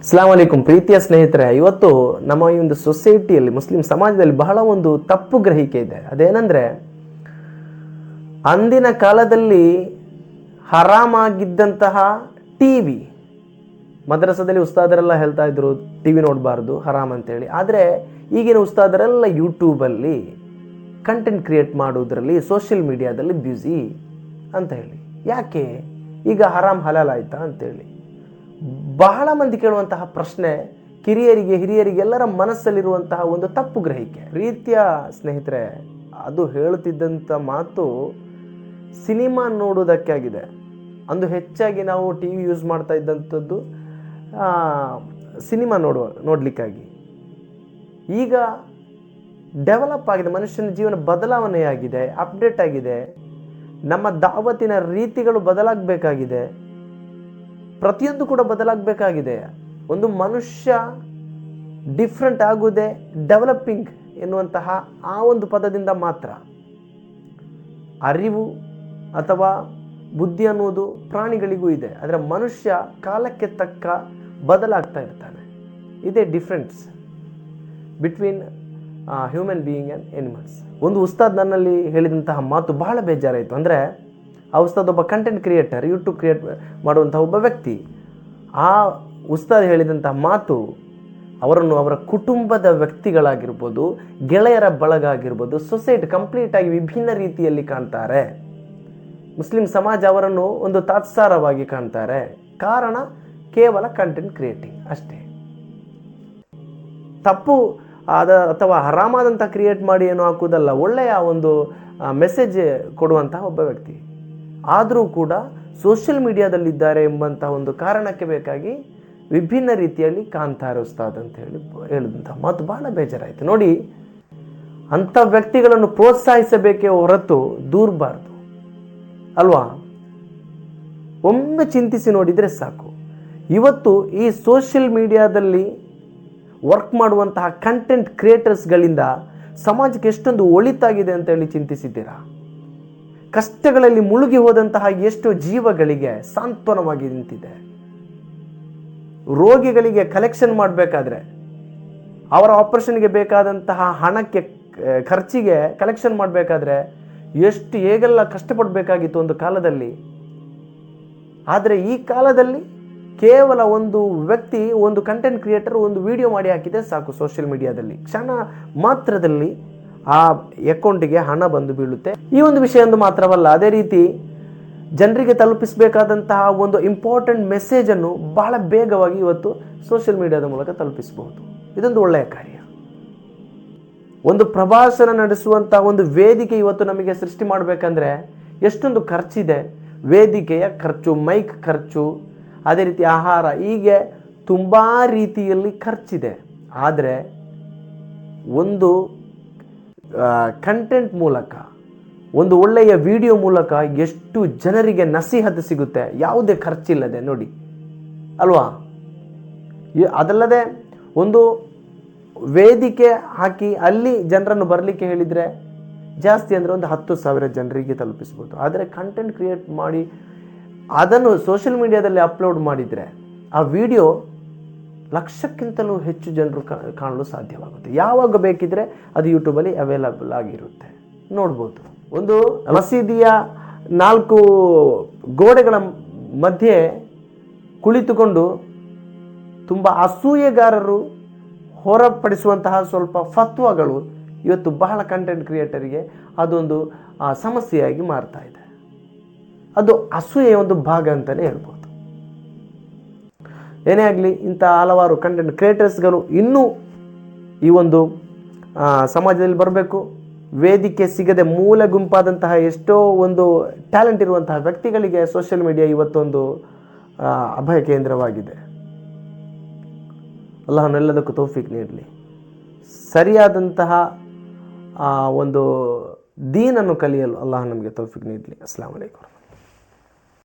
ಅಸ್ಲಾಂ ವಲೈಕುಂ ಪ್ರೀತಿಯ ಸ್ನೇಹಿತರೆ, ಇವತ್ತು ನಮ್ಮ ಈ ಒಂದು ಸೊಸೈಟಿಯಲ್ಲಿ ಮುಸ್ಲಿಂ ಸಮಾಜದಲ್ಲಿ ಬಹಳ ಒಂದು ತಪ್ಪು ಗ್ರಹಿಕೆ ಇದೆ. ಅದೇನೆಂದರೆ, ಅಂದಿನ ಕಾಲದಲ್ಲಿ ಹರಾಮಾಗಿದ್ದಂತಹ ಟಿವಿ, ಮದ್ರಸದಲ್ಲಿ ಉಸ್ತಾದರೆಲ್ಲ ಹೇಳ್ತಾ ಇದ್ರು ಟಿವಿ ನೋಡಬಾರ್ದು ಹರಾಮ್ ಅಂತೇಳಿ. ಆದರೆ ಈಗಿನ ಉಸ್ತಾದರೆಲ್ಲ ಯೂಟ್ಯೂಬಲ್ಲಿ ಕಂಟೆಂಟ್ ಕ್ರಿಯೇಟ್ ಮಾಡೋದ್ರಲ್ಲಿ ಸೋಷಿಯಲ್ ಮೀಡಿಯಾದಲ್ಲಿ ಬ್ಯುಸಿ ಅಂತ ಹೇಳಿ. ಯಾಕೆ ಈಗ ಹರಾಮ್ ಹಲಾಲ್ ಆಯ್ತಾ ಅಂತೇಳಿ ಬಹಳ ಮಂದಿ ಕೇಳುವಂತಹ ಪ್ರಶ್ನೆ, ಕಿರಿಯರಿಗೆ ಹಿರಿಯರಿಗೆ ಎಲ್ಲರ ಮನಸ್ಸಲ್ಲಿರುವಂತಹ ಒಂದು ತಪ್ಪು ಗ್ರಹಿಕೆ ರೀತಿಯ ಸ್ನೇಹಿತರೆ. ಅದು ಹೇಳುತ್ತಿದ್ದಂಥ ಮಾತು ಸಿನಿಮಾ ನೋಡೋದಕ್ಕಾಗಿದೆ. ಅಂದು ಹೆಚ್ಚಾಗಿ ನಾವು ಟಿ ವಿ ಯೂಸ್ ಮಾಡ್ತಾ ಇದ್ದಂಥದ್ದು ಸಿನಿಮಾ ನೋಡಲಿಕ್ಕಾಗಿ. ಈಗ ಡೆವಲಪ್ ಆಗಿದೆ, ಮನುಷ್ಯನ ಜೀವನ ಬದಲಾವಣೆಯಾಗಿದೆ, ಅಪ್ಡೇಟ್ ಆಗಿದೆ, ನಮ್ಮ ದಾವತ್ತಿನ ರೀತಿಗಳು ಬದಲಾಗಬೇಕಾಗಿದೆ, ಪ್ರತಿಯೊಂದು ಕೂಡ ಬದಲಾಗಬೇಕಾಗಿದೆ. ಒಂದು ಮನುಷ್ಯ ಡಿಫ್ರೆಂಟ್ ಆಗುವುದೇ ಡೆವಲಪಿಂಗ್ ಎನ್ನುವಂತಹ ಆ ಒಂದು ಪದದಿಂದ ಮಾತ್ರ. ಅರಿವು ಅಥವಾ ಬುದ್ಧಿ ಅನ್ನೋದು ಪ್ರಾಣಿಗಳಿಗೂ ಇದೆ, ಆದರೆ ಮನುಷ್ಯ ಕಾಲಕ್ಕೆ ತಕ್ಕ ಬದಲಾಗ್ತಾ ಇರ್ತಾನೆ. ಇದೇ difference between human being and animals. ಒಂದು ಉಸ್ತಾದ್ ನನ್ನಲ್ಲಿ ಹೇಳಿದಂತಹ ಮಾತು ಬಹಳ ಬೇಜಾರಾಯಿತು. ಅಂದರೆ ಆ ಉಸ್ತಾದ್ ಒಬ್ಬ ಕಂಟೆಂಟ್ ಕ್ರಿಯೇಟರ್, ಯೂಟ್ಯೂಬ್ ಕ್ರಿಯೇಟ್ ಮಾಡುವಂಥ ಒಬ್ಬ ವ್ಯಕ್ತಿ. ಆ ಉಸ್ತಾದ್ ಹೇಳಿದಂತಹ ಮಾತು ಅವರನ್ನು ಅವರ ಕುಟುಂಬದ ವ್ಯಕ್ತಿಗಳಾಗಿರ್ಬೋದು, ಗೆಳೆಯರ ಬಳಗ ಆಗಿರ್ಬೋದು, ಸೊಸೈಟಿ ಕಂಪ್ಲೀಟಾಗಿ ವಿಭಿನ್ನ ರೀತಿಯಲ್ಲಿ ಕಾಣ್ತಾರೆ. ಮುಸ್ಲಿಂ ಸಮಾಜ ಅವರನ್ನು ಒಂದು ತಾತ್ಸಾರವಾಗಿ ಕಾಣ್ತಾರೆ. ಕಾರಣ ಕೇವಲ ಕಂಟೆಂಟ್ ಕ್ರಿಯೇಟಿಂಗ್ ಅಷ್ಟೇ. ತಪ್ಪು ಅಥವಾ ಹರಾಮಾದಂಥ ಕ್ರಿಯೇಟ್ ಮಾಡಿ ಏನೋ ಹಾಕುವುದಲ್ಲ, ಒಳ್ಳೆಯ ಒಂದು ಮೆಸೇಜ್ ಕೊಡುವಂತಹ ಒಬ್ಬ ವ್ಯಕ್ತಿ. ಆದರೂ ಕೂಡ ಸೋಷಿಯಲ್ ಮೀಡಿಯಾದಲ್ಲಿದ್ದಾರೆ ಎಂಬಂತಹ ಒಂದು ಕಾರಣಕ್ಕೆ ಬೇಕಾಗಿ ವಿಭಿನ್ನ ರೀತಿಯಲ್ಲಿ ಕಾಣ್ತಾರೆ ಉಸ್ತಾದ್ ಅಂತ ಹೇಳಿದಂಥ ಮಾತು ಬಹಳ ಬೇಜಾರಾಯಿತು. ನೋಡಿ, ಅಂಥ ವ್ಯಕ್ತಿಗಳನ್ನು ಪ್ರೋತ್ಸಾಹಿಸಬೇಕೇ ಹೊರತು ದೂರಬಾರ್ದು ಅಲ್ವಾ? ಒಮ್ಮೆ ಚಿಂತಿಸಿ ನೋಡಿದರೆ ಸಾಕು. ಇವತ್ತು ಈ ಸೋಷಿಯಲ್ ಮೀಡಿಯಾದಲ್ಲಿ ವರ್ಕ್ ಮಾಡುವಂತಹ ಕಂಟೆಂಟ್ ಕ್ರಿಯೇಟರ್ಸ್ಗಳಿಂದ ಸಮಾಜಕ್ಕೆ ಎಷ್ಟೊಂದು ಒಳಿತಾಗಿದೆ ಅಂತೇಳಿ ಚಿಂತಿಸಿದ್ದೀರಾ? ಕಷ್ಟಗಳಲ್ಲಿ ಮುಳುಗಿ ಹೋದಂತಹ ಎಷ್ಟೋ ಜೀವಗಳಿಗೆ ಸಾಂತ್ವನವಾಗಿ ನಿಂತಿದೆ. ರೋಗಿಗಳಿಗೆ ಕಲೆಕ್ಷನ್ ಮಾಡಬೇಕಾದ್ರೆ, ಅವರ ಆಪರೇಷನ್ಗೆ ಬೇಕಾದಂತಹ ಹಣಕ್ಕೆ ಖರ್ಚಿಗೆ ಕಲೆಕ್ಷನ್ ಮಾಡಬೇಕಾದ್ರೆ ಹೇಗೆಲ್ಲ ಕಷ್ಟಪಡಬೇಕಾಗಿತ್ತು ಒಂದು ಕಾಲದಲ್ಲಿ. ಆದರೆ ಈ ಕಾಲದಲ್ಲಿ ಕೇವಲ ಒಂದು ವ್ಯಕ್ತಿ, ಒಂದು ಕಂಟೆಂಟ್ ಕ್ರಿಯೇಟರ್ ಒಂದು ವಿಡಿಯೋ ಮಾಡಿ ಹಾಕಿದೆ ಸಾಕು, ಸೋಷಿಯಲ್ ಮೀಡಿಯಾದಲ್ಲಿ ಕ್ಷಣ ಮಾತ್ರದಲ್ಲಿ ಆ ಅಕೌಂಟಿಗೆ ಹಣ ಬಂದು ಬೀಳುತ್ತೆ. ಈ ಒಂದು ವಿಷಯ ಒಂದು ಮಾತ್ರವಲ್ಲ, ಅದೇ ರೀತಿ ಜನರಿಗೆ ತಲುಪಿಸಬೇಕಾದಂತಹ ಒಂದು ಇಂಪಾರ್ಟೆಂಟ್ ಮೆಸೇಜನ್ನು ಬಹಳ ಬೇಗವಾಗಿ ಇವತ್ತು ಸೋಷಿಯಲ್ ಮೀಡಿಯಾದ ಮೂಲಕ ತಲುಪಿಸಬಹುದು. ಇದೊಂದು ಒಳ್ಳೆಯ ಕಾರ್ಯ. ಒಂದು ಪ್ರಭಾಷಣ ನಡೆಸುವಂತಹ ಒಂದು ವೇದಿಕೆ ಇವತ್ತು ನಮಗೆ ಸೃಷ್ಟಿ ಮಾಡಬೇಕಂದ್ರೆ ಎಷ್ಟೊಂದು ಖರ್ಚಿದೆ. ವೇದಿಕೆಯ ಖರ್ಚು, ಮೈಕ್ ಖರ್ಚು, ಅದೇ ರೀತಿ ಆಹಾರ, ಹೀಗೆ ತುಂಬ ರೀತಿಯಲ್ಲಿ ಖರ್ಚಿದೆ. ಆದರೆ ಒಂದು ಕಂಟೆಂಟ್ ಮೂಲಕ, ಒಂದು ಒಳ್ಳೆಯ ವಿಡಿಯೋ ಮೂಲಕ ಎಷ್ಟು ಜನರಿಗೆ ನಸೀಹತ್ ಸಿಗುತ್ತೆ, ಯಾವುದೇ ಖರ್ಚಿಲ್ಲದೆ ನೋಡಿ ಅಲ್ವಾ? ಅದಲ್ಲದೆ ಒಂದು ವೇದಿಕೆ ಹಾಕಿ ಅಲ್ಲಿ ಜನರನ್ನು ಬರಲಿಕ್ಕೆ ಹೇಳಿದರೆ ಜಾಸ್ತಿ ಅಂದರೆ ಒಂದು 10,000 ಜನರಿಗೆ ತಲುಪಿಸ್ಬೋದು. ಆದರೆ ಕಂಟೆಂಟ್ ಕ್ರಿಯೇಟ್ ಮಾಡಿ ಅದನ್ನು ಸೋಷಿಯಲ್ ಮೀಡಿಯಾದಲ್ಲಿ ಅಪ್ಲೋಡ್ ಮಾಡಿದರೆ ಆ ವಿಡಿಯೋ ಲಕ್ಷಕ್ಕಿಂತಲೂ ಹೆಚ್ಚು ಜನರು ಕಾಣಲು ಸಾಧ್ಯವಾಗುತ್ತೆ. ಯಾವಾಗ ಬೇಕಿದ್ರೆ ಅದು ಯೂಟ್ಯೂಬಲ್ಲಿ ಅವೈಲಬಲ್ ಆಗಿರುತ್ತೆ, ನೋಡ್ಬೋದು. ಒಂದು ಮಸೀದಿಯ 4 ಗೋಡೆಗಳ ಮಧ್ಯೆ ಕುಳಿತುಕೊಂಡು ತುಂಬ ಅಸೂಯೆಗಾರರು ಹೊರಪಡಿಸುವಂತಹ ಸ್ವಲ್ಪ ಫತ್ವಾಗಳು ಇವತ್ತು ಬಹಳ ಕಂಟೆಂಟ್ ಕ್ರಿಯೇಟರಿಗೆ ಅದೊಂದು ಸಮಸ್ಯೆಯಾಗಿ ಮಾರ್ತಾ ಇದೆ. ಅದು ಅಸೂಯೆಯ ಒಂದು ಭಾಗ ಅಂತಲೇ ಹೇಳ್ಬೋದು. ಏನೇ ಆಗಲಿ, ಇಂಥ ಹಲವಾರು ಕಂಟೆಂಟ್ ಕ್ರಿಯೇಟರ್ಸ್ಗಳು ಇನ್ನೂ ಈ ಒಂದು ಸಮಾಜದಲ್ಲಿ ಬರಬೇಕು. ವೇದಿಕೆ ಸಿಗದೆ ಮೂಲೆ ಗುಂಪಾದಂತಹ ಎಷ್ಟೋ ಒಂದು ಟ್ಯಾಲೆಂಟ್ ಇರುವಂತಹ ವ್ಯಕ್ತಿಗಳಿಗೆ ಸೋಷಿಯಲ್ ಮೀಡಿಯಾ ಇವತ್ತೊಂದು ಅಭಯ ಕೇಂದ್ರವಾಗಿದೆ. ಅಲ್ಲಾಹನೆಲ್ಲದಕ್ಕೂ ತೌಫೀಕ್ ನೀಡಲಿ. ಸರಿಯಾದಂತಹ ಒಂದು ದೀನನ್ನು ಕಲಿಯಲು ಅಲ್ಲಾಹ ನಮಗೆ ತೌಫೀಕ್ ನೀಡಲಿ. ಅಸ್ಸಲಾಮು ಅಲೈಕುಂ.